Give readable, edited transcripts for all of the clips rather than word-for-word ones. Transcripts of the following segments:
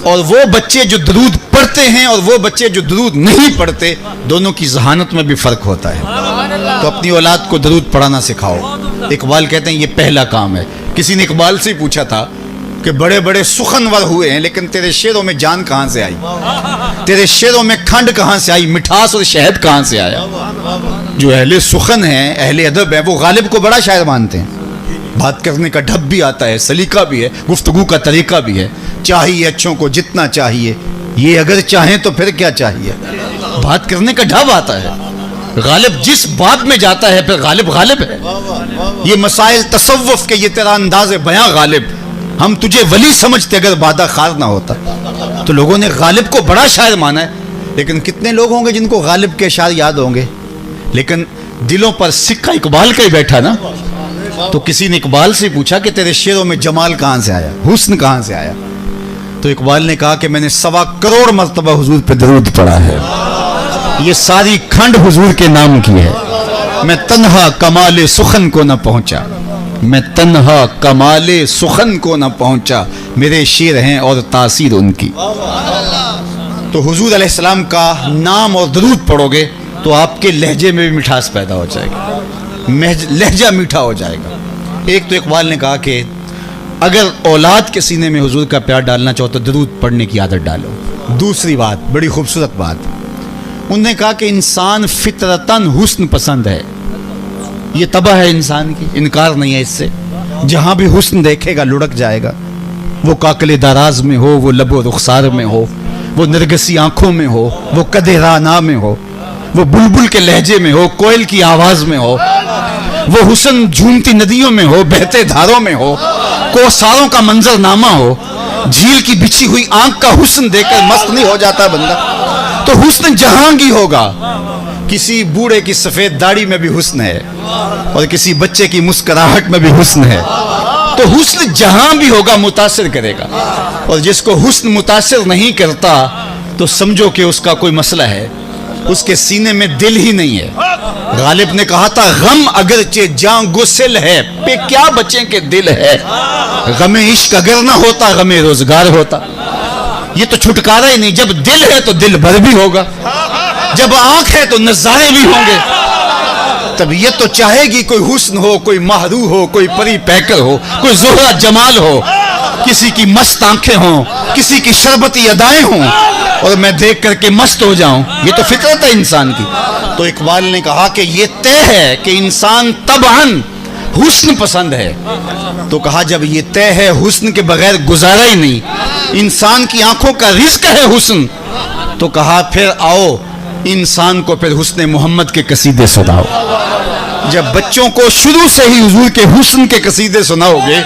اور وہ بچے جو درود پڑھتے ہیں اور وہ بچے جو درود نہیں پڑھتے، دونوں کی ذہانت میں بھی فرق ہوتا ہے۔ تو اپنی اولاد کو درود پڑھانا سکھاؤ۔ اقبال کہتے ہیں یہ پہلا کام ہے۔ کسی نے اقبال سے پوچھا تھا کہ بڑے بڑے سخنور ہوئے ہیں لیکن تیرے شعروں میں جان کہاں سے آئی، تیرے شعروں میں کھنڈ کہاں سے آئی، مٹھاس اور شہد کہاں سے آیا؟ جو اہل سخن ہیں، اہل ادب ہیں، وہ غالب کو بڑا شاعر مانتے ہیں۔ بات کرنے کا ڈھب بھی آتا ہے، سلیقہ بھی ہے، گفتگو کا طریقہ بھی ہے۔ چاہیے اچھوں کو جتنا چاہیے، یہ اگر چاہیں تو پھر کیا چاہیے۔ بات کرنے کا ڈھب آتا ہے۔ غالب جس بات میں جاتا ہے پھر غالب غالب ہے۔ یہ مسائل تصوف کے، یہ تیرا انداز بیاں غالب، ہم تجھے ولی سمجھتے اگر بادہ خار نہ ہوتا۔ تو لوگوں نے غالب کو بڑا شاعر مانا ہے، لیکن کتنے لوگ ہوں گے جن کو غالب کے اشعار یاد ہوں گے؟ لیکن دلوں پر سکہ اقبال کا ہی بیٹھا نا۔ تو کسی نے اقبال سے پوچھا کہ تیرے شعروں میں جمال کہاں سے آیا، حسن کہاں سے آیا؟ تو اقبال نے کہا کہ میں نے 1.25 کروڑ مرتبہ حضور پہ درود پڑھا ہے، یہ ساری کھنڈ حضور کے نام کی ہے۔ میں تنہا کمال سخن کو نہ پہنچا، میں تنہا کمال سخن کو نہ پہنچا، میرے شعر ہیں اور تاثیر ان کی۔ تو حضور علیہ السلام کا نام اور درود پڑھو گے تو آپ کے لہجے میں بھی مٹھاس پیدا ہو جائے گی، لہجہ میٹھا ہو جائے گا۔ ایک تو اقبال نے کہا کہ اگر اولاد کے سینے میں حضور کا پیار ڈالنا چاہو تو درود پڑھنے کی عادت ڈالو۔ دوسری بات، بڑی خوبصورت بات، انہوں نے کہا کہ انسان فطرتاً حسن پسند ہے، یہ طبع ہے انسان کی، انکار نہیں ہے اس سے۔ جہاں بھی حسن دیکھے گا لڑک جائے گا، وہ کاکل دراز میں ہو، وہ لب و رخسار میں ہو، وہ نرگسی آنکھوں میں ہو، وہ قد رانا میں ہو، وہ بلبل کے لہجے میں ہو، کوئل کی آواز میں ہو، وہ حسن جھومتی ندیوں میں ہو، بہتے دھاروں میں ہو، کوساروں کا منظر نامہ ہو، جھیل کی بچھی ہوئی آنکھ کا حسن دیکھ کر مست نہیں ہو جاتا بندہ؟ تو حسن جہانگی ہوگا۔ کسی بوڑھے کی سفید داڑھی میں بھی حسن ہے اور کسی بچے کی مسکراہٹ میں بھی حسن ہے۔ تو حسن جہاں بھی ہوگا متاثر کرے گا، اور جس کو حسن متاثر نہیں کرتا تو سمجھو کہ اس کا کوئی مسئلہ ہے، اس کے سینے میں دل ہی نہیں ہے۔ غالب نے کہا تھا غم اگرچہ جاں گسل ہے، پہ کیا بچیں کہ دل ہے۔ غم عشق اگر نہ ہوتا غم روزگار ہوتا۔ یہ تو چھٹکارا ہی نہیں، جب دل ہے تو دل بھر بھی ہوگا، جب آنکھ ہے تو نظارے بھی ہوں گے۔ طبیعت تو چاہے گی کوئی حسن ہو، کوئی مہرو ہو، کوئی پری پیکر ہو، کوئی زہرہ جمال ہو، کسی کی مست آنکھیں ہوں، کسی کی شربتی ادائیں ہوں اور میں دیکھ کر کے مست ہو جاؤں۔ یہ تو فطرت ہے انسان کی۔ تو اقبال نے کہا کہ یہ طے ہے کہ انسان طبعاً حسن پسند ہے۔ تو کہا جب یہ طے ہے، حسن کے بغیر گزارا ہی نہیں، انسان کی آنکھوں کا رزق ہے حسن، تو کہا پھر آؤ انسان کو پھر حسن محمد کے قصیدے سناؤ۔ جب بچوں کو شروع سے ہی حضور کے حسن کے قصیدے سناؤ گے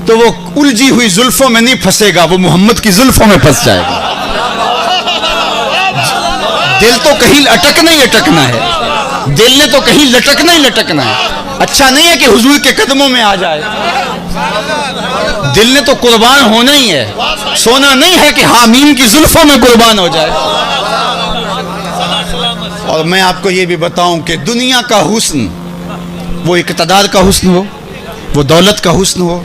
تو وہ الجھی ہوئی زلفوں میں نہیں پھنسے گا، وہ محمد کی زلفوں میں پھنس جائے گا۔ دل تو کہیں اٹکنا ہی اٹکنا ہے، دل نے تو کہیں لٹکنا ہی لٹکنا ہے۔ اچھا نہیں ہے کہ حضور کے قدموں میں آ جائے، دل نے تو قربان ہونا ہی ہے، سونا نہیں ہے کہ حامیم کی زلفوں میں قربان ہو جائے۔ اور میں آپ کو یہ بھی بتاؤں کہ دنیا کا حسن، وہ اقتدار کا حسن ہو، وہ دولت کا حسن ہو،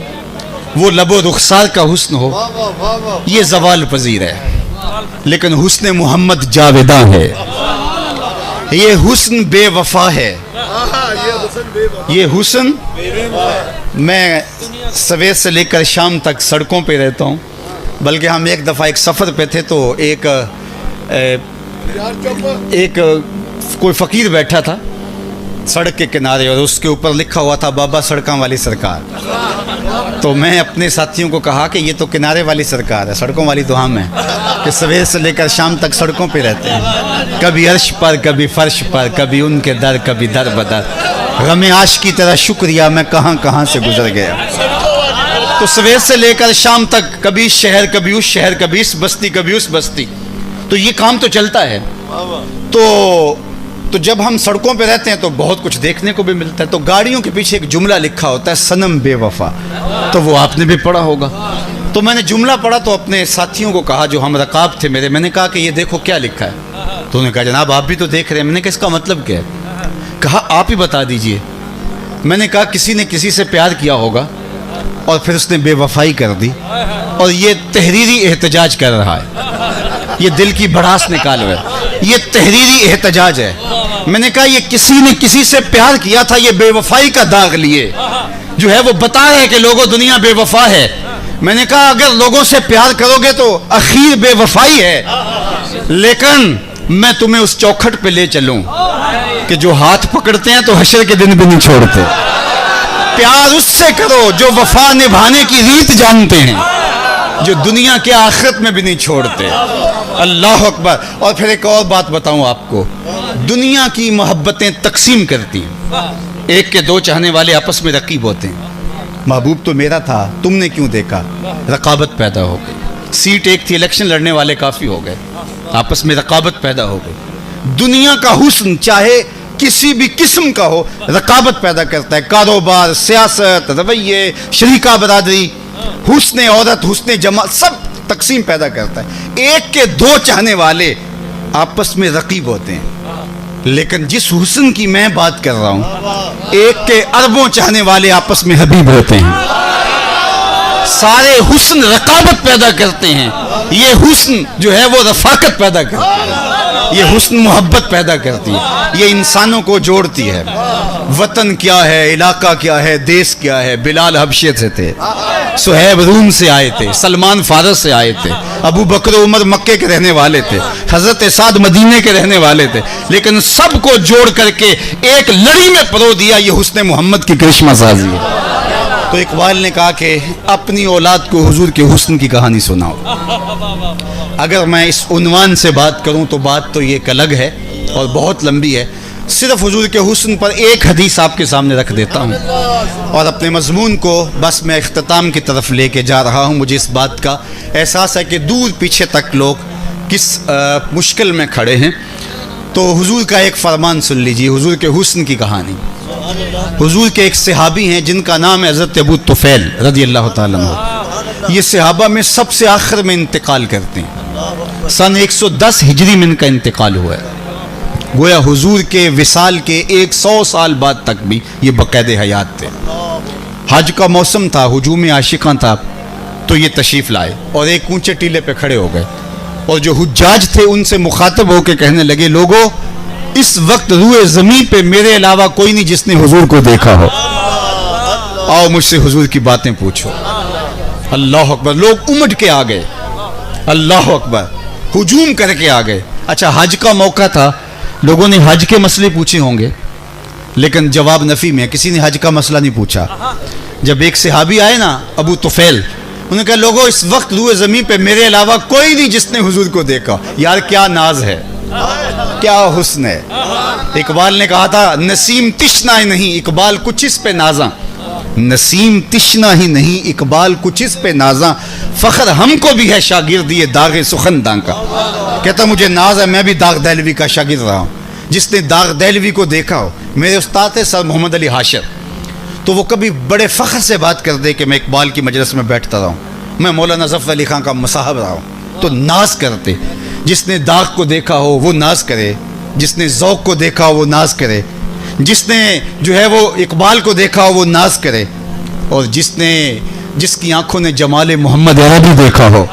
وہ لب و رخسار کا حسن ہو، یہ زوال پذیر ہے، لیکن حسن محمد جاوداں ہے۔ یہ حسن بے وفا ہے، یہ حسن۔ میں سویر سے لے کر شام تک سڑکوں پہ رہتا ہوں، بلکہ ہم ایک دفعہ ایک سفر پہ تھے تو ایک کوئی فقیر بیٹھا تھا سڑک کے کنارے اور اس کے اوپر لکھا ہوا تھا بابا سڑکاں والی سرکار۔ تو میں اپنے ساتھیوں کو کہا کہ یہ تو کنارے والی سرکار ہے، سڑکوں والی تو ہم ہیں کہ سویر سے لے کر شام تک سڑکوں پہ رہتے ہیں، کبھی عرش پر، کبھی فرش پر، کبھی ان کے در، کبھی در بدر۔ غم عاشق کی طرح شکریہ میں کہاں کہاں سے گزر گیا۔ تو سویر سے لے کر شام تک کبھی شہر، کبھی اس شہر، کبھی اس بستی، کبھی اس بستی، تو یہ کام تو چلتا ہے۔ تو جب ہم سڑکوں پہ رہتے ہیں تو بہت کچھ دیکھنے کو بھی ملتا ہے۔ تو گاڑیوں کے پیچھے ایک جملہ لکھا ہوتا ہے صنم بے وفا، تو وہ آپ نے بھی پڑھا ہوگا۔ تو میں نے جملہ پڑھا تو اپنے ساتھیوں کو کہا جو ہم رقاب تھے میرے، میں نے کہا کہ یہ دیکھو کیا لکھا ہے۔ تو انہوں نے کہا جناب آپ بھی تو دیکھ رہے ہیں۔ میں نے کہا اس کا مطلب کیا ہے؟ کہا آپ ہی بتا دیجئے۔ میں نے کہا کسی نے کسی سے پیار کیا ہوگا اور پھر اس نے بے وفائی کر دی اور یہ تحریری احتجاج کر رہا ہے، یہ دل کی بھڑاس نکالو ہے، یہ تحریری احتجاج ہے۔ میں نے کہا یہ کسی نے کسی سے پیار کیا تھا، یہ بے وفائی کا داغ لیے جو ہے وہ بتا رہے کہ لوگوں دنیا بے وفا ہے۔ میں نے کہا اگر لوگوں سے پیار کرو گے تو اخیر بے وفائی ہے، لیکن میں تمہیں اس چوکھٹ پہ لے چلوں کہ جو ہاتھ پکڑتے ہیں تو حشر کے دن بھی نہیں چھوڑتے۔ پیار اس سے کرو جو وفا نبھانے کی ریت جانتے ہیں، جو دنیا کے آخرت میں بھی نہیں چھوڑتے۔ اللہ اکبر۔ اور پھر ایک اور بات بتاؤں آپ کو، دنیا کی محبتیں تقسیم کرتی ہیں، ایک کے دو چاہنے والے آپس میں رقیب ہوتے ہیں، محبوب تو میرا تھا تم نے کیوں دیکھا، رقابت پیدا ہو گئی، سیٹ ایک تھی الیکشن لڑنے والے کافی ہو گئے، آپس میں رقابت پیدا ہو گئی۔ دنیا کا حسن چاہے کسی بھی قسم کا ہو رقابت پیدا کرتا ہے، کاروبار، سیاست، رویے، شریکہ برادری، حسن عورت، حسن جمال، سب تقسیم پیدا کرتا ہے۔ ایک کے دو چاہنے والے آپس میں رقیب ہوتے ہیں، لیکن جس حسن کی میں بات کر رہا ہوں، ایک کے اربوں چاہنے والے آپس میں حبیب ہوتے ہیں۔ سارے حسن رقابت پیدا کرتے ہیں، یہ حسن جو ہے وہ رفاقت پیدا کرتا ہے، یہ حسن محبت پیدا کرتی ہے، یہ انسانوں کو جوڑتی ہے۔ وطن کیا ہے، علاقہ کیا ہے، دیس کیا ہے، بلال حبشے سے تھے، صہیب روم سے آئے تھے، سلمان فارس سے آئے تھے، ابو بکر عمر مکے کے رہنے والے تھے، حضرت سعد مدینے کے رہنے والے تھے، لیکن سب کو جوڑ کر کے ایک لڑی میں پرو دیا، یہ حسن محمد کی کرشمہ سازی ہے۔ تو اقبال نے کہا کہ اپنی اولاد کو حضور کے حسن کی کہانی سناؤ۔ اگر میں اس عنوان سے بات کروں تو بات تو یہ ایک الگ ہے اور بہت لمبی ہے، صرف حضور کے حسن پر ایک حدیث آپ کے سامنے رکھ دیتا ہوں اور اپنے مضمون کو بس میں اختتام کی طرف لے کے جا رہا ہوں۔ مجھے اس بات کا احساس ہے کہ دور پیچھے تک لوگ کس مشکل میں کھڑے ہیں، تو حضور کا ایک فرمان سن لیجیے، حضور کے حسن کی کہانی۔ حضور کے ایک صحابی ہیں جن کا نام ہے حضرت ابو طفیل رضی اللہ تعالیٰ عنہ، یہ صحابہ میں سب سے آخر میں انتقال کرتے ہیں، سن 110 ہجری میں ان کا انتقال ہوا ہے۔ گویا حضور کے وصال کے 100 سال بعد تک بھی یہ بقید حیات تھے۔ حج کا موسم تھا، ہجوم عاشقاں تھا، تو یہ تشریف لائے اور ایک اونچے ٹیلے پہ کھڑے ہو گئے، اور جو حجاج تھے ان سے مخاطب ہو کے کہنے لگے، لوگو اس وقت روئے زمین پہ میرے علاوہ کوئی نہیں جس نے حضور کو دیکھا ہو، آؤ مجھ سے حضور کی باتیں پوچھو۔ اللہ اکبر، لوگ امٹ کے آ گئے، اللہ اکبر، ہجوم کر کے آ گئے۔ اچھا حج کا موقع تھا، لوگوں نے حج کے مسئلے پوچھے ہوں گے، لیکن جواب نفی میں، کسی نے حج کا مسئلہ نہیں پوچھا۔ جب ایک صحابی آئے نا ابو طفیل، انہوں نے کہا لوگوں اس وقت روئے زمین پہ میرے علاوہ کوئی نہیں جس نے حضور کو دیکھا۔ یار کیا ناز ہے، کیا حسن ہے۔ اقبال نے کہا تھا نسیم تشنا ہی نہیں اقبال کچھ اس پہ نازاں، نسیم تشنا ہی نہیں اقبال کچھ اس پہ نازاں، فخر ہم کو بھی ہے شاگردی داغ سخنداں کا۔ کہتا مجھے ناز ہے، میں بھی داغ دہلوی کا شاگرد رہا ہوں، جس نے داغ دہلوی کو دیکھا ہو، میرے استاد تھے سر محمد علی حاشر، تو وہ کبھی بڑے فخر سے بات کر دے کہ میں اقبال کی مجلس میں بیٹھتا رہا ہوں، میں مولانا ظفر علی خان کا مصاحب رہا ہوں، تو ناز کرتے۔ جس نے داغ کو دیکھا ہو وہ ناز کرے، جس نے ذوق کو دیکھا ہو وہ ناز کرے، جس نے جو ہے وہ اقبال کو دیکھا ہو وہ ناز کرے، اور جس کی آنکھوں نے جمال محمد عربی دیکھا ہو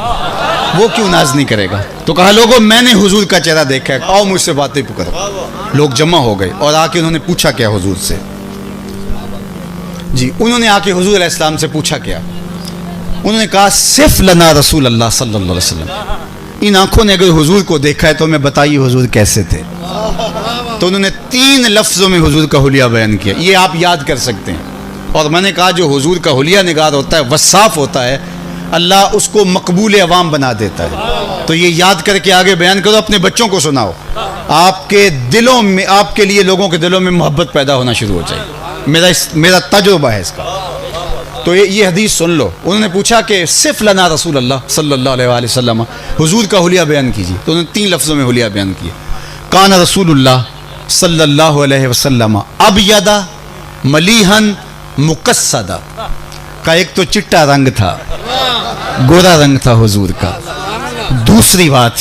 وہ کیوں ناز نہیں کرے گا۔ تو کہا لوگوں میں نے حضور کا چہرہ دیکھا ہے، آؤ مجھ سے باتیں کرو۔ لوگ جمع ہو گئے اور آ کے انہوں نے پوچھا کیا حضور سے، جی انہوں نے آ کے حضور علیہ السلام سے پوچھا کیا، انہوں نے کہا صف لنا رسول اللہ صلی اللہ علیہ وسلم، ان آنکھوں نے اگر حضور کو دیکھا ہے تو ہمیں بتائیے حضور کیسے تھے۔ تو انہوں نے 3 لفظوں میں حضور کا حلیہ بیان کیا، یہ آپ یاد کر سکتے ہیں۔ اور میں نے کہا جو حضور کا حلیہ نگار ہوتا ہے وصاف ہوتا ہے، اللہ اس کو مقبول عوام بنا دیتا ہے۔ تو یہ یاد کر کے آگے بیان کرو، اپنے بچوں کو سناؤ، آپ کے دلوں میں، آپ کے لیے لوگوں کے دلوں میں محبت پیدا ہونا شروع ہو جائے گی۔ میرا تجربہ ہے اس کا۔ تو یہ حدیث سن لو۔ انہوں نے پوچھا کہ صف لنا رسول اللہ صلی اللہ علیہ وآلہ وسلم، حضور کا حلیہ بیان کیجیے۔ تو انہوں نے 3 لفظوں میں حلیہ بیان کیا، کان رسول اللہ صلی اللہ علیہ وسلم ابیض ملیحن مقصدا، کا ایک تو چٹا رنگ تھا، گورا رنگ تھا حضور کا۔ دوسری بات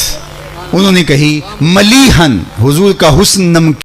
انہوں نے کہی ملیحن، حضور کا حسن نمکین